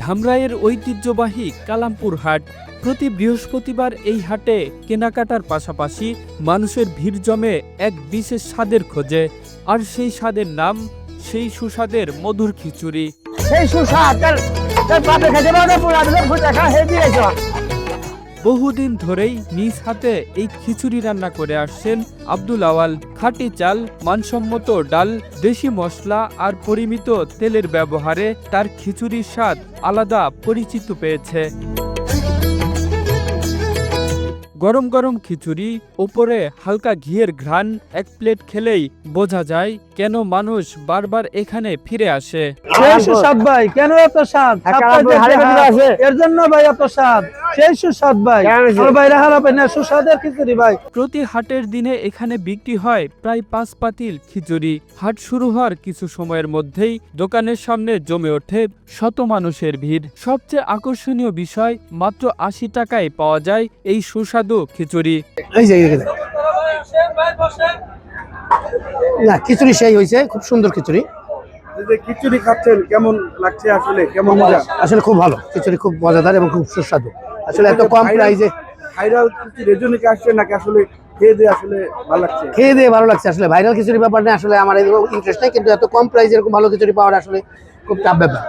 ধামরাইয়ের ঐতিহ্যবাহী কালামপুর হাট। প্রতি বৃহস্পতিবার এই হাটে কেনাকাটার পাশাপাশি মানুষের ভিড় জমে এক বিশেষ স্বাদের খোঁজে, আর সেই স্বাদের নাম সেই সুস্বাদের মধুর খিচুড়ি। বহুদিন ধরেই নিজ হাতে এই খিচুড়ি রান্না করে আসছেন আব্দুল আওয়াল। খাঁটি চাল, মানসম্মত ডাল, দেশি মশলা আর পরিমিত তেলের ব্যবহারে তার খিচুড়ির স্বাদ আলাদা পরিচিতি পেয়েছে। গরম গরম খিচুড়ি, উপরে হালকা ঘিয়ের ঘ্রাণ, এক প্লেট খেলেই বোঝা যায় কেন মানুষ বারবার এখানে ফিরে আসে। ভাই কেন এত স্বাদ? এর জন্য ভাই এত স্বাদ, সেই সুস্বাদ ভাই। বাইরে হারাবে না সুস্বাদের খিচুড়ি ভাই। প্রতি হাটের দিনে এখানে বিক্রি হয় প্রায় 5 পাতিল খিচুড়ি। হাট শুরু হওয়ার কিছু সময়ের মধ্যেই দোকানের সামনে জমে ওঠে শত মানুষের ভিড়। সবচেয়ে আকর্ষণীয় বিষয়, মাত্র 80 টাকায় পাওয়া যায় এই সুস্বাদু খিচুড়ি। না, খিচুড়ি সেই হয়েছে, খুব সুন্দর খিচুড়ি। খিচুড়ি খাচ্ছেন, কেমন লাগছে? আসলে কেমন মজা? আসলে খুব ভালো খিচুড়ি, খুব মজাদার এবং খুব সুস্বাদু। আসলে এত কম প্রাইসে ভাইরাল খিচুড়ি এজন্য কি আসছে নাকি আসলে খেয়ে দিয়ে আসলে ভালো লাগছে? খেয়ে দিয়ে ভালো লাগছে। আসলে ভাইরাল খিচুড়ি ব্যাপার না, আসলে আমার এরকম ইন্টারেস্ট নাই, কিন্তু এত কম প্রাইসে এরকম ভালো খিচুড়ি পাওয়ার আসলে খুব টাফ ব্যাপার।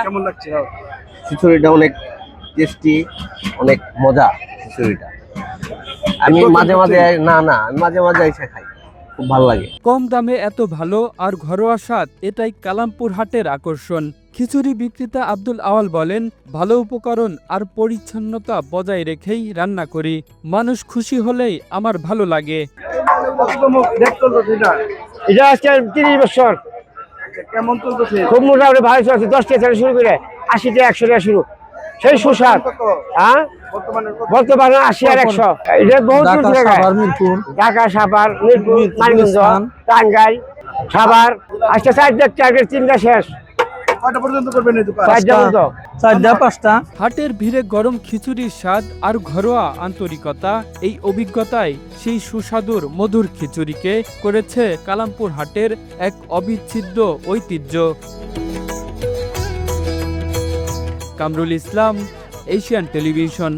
কেমন লাগছে? খিচুড়িটা অনেক টেস্টি, অনেক মজা খিচুড়িটা। আমি মাঝে মাঝে আমি মাঝে মাঝে এসে খাই, খুব ভালো লাগে। কম দামে এত ভালো আর ঘরোয়া স্বাদ, এটাই কালামপুর হাটের আকর্ষণ। খিচুড়ি বিক্রেতা আব্দুল আওয়াল বলেন, ভালো উপকরণ আর পরিচ্ছন্নতা বজায় রেখেই রান্না করি। মানুষ খুশি হলেই আমার ভালো লাগে। এটা আজকে 30 বছর। কেমন চলতেছে? খুব মোটামুটি ভালো চলছে। 10 টাকা থেকে শুরু করে 80 টাকা 100 টাকা শুরু, সেই সুস্বাদ। হ্যাঁ, বর্তমানে 80 আর 100। এটা বহুত দূর থেকে ঢাকা, সাভার, মিরপুর, মানিকগঞ্জ, টাঙ্গাইল, সাভার। আজকে 4 টার্গেট 3টা শেষ। কয়টা পর্যন্ত করবেন এই দোকান? 4টা 5টা। হাটের ভিড়ে গরম খিচুড়ির স্বাদ আর ঘরোয়া আন্তরিকতা, এই অভিজ্ঞতায় সেই সুস্বাদুর মধুর খিচুড়িকে করেছে কালামপুর হাটের এক অবিচ্ছেদ্য ঐতিহ্য। Kamrul Islam, Asian television.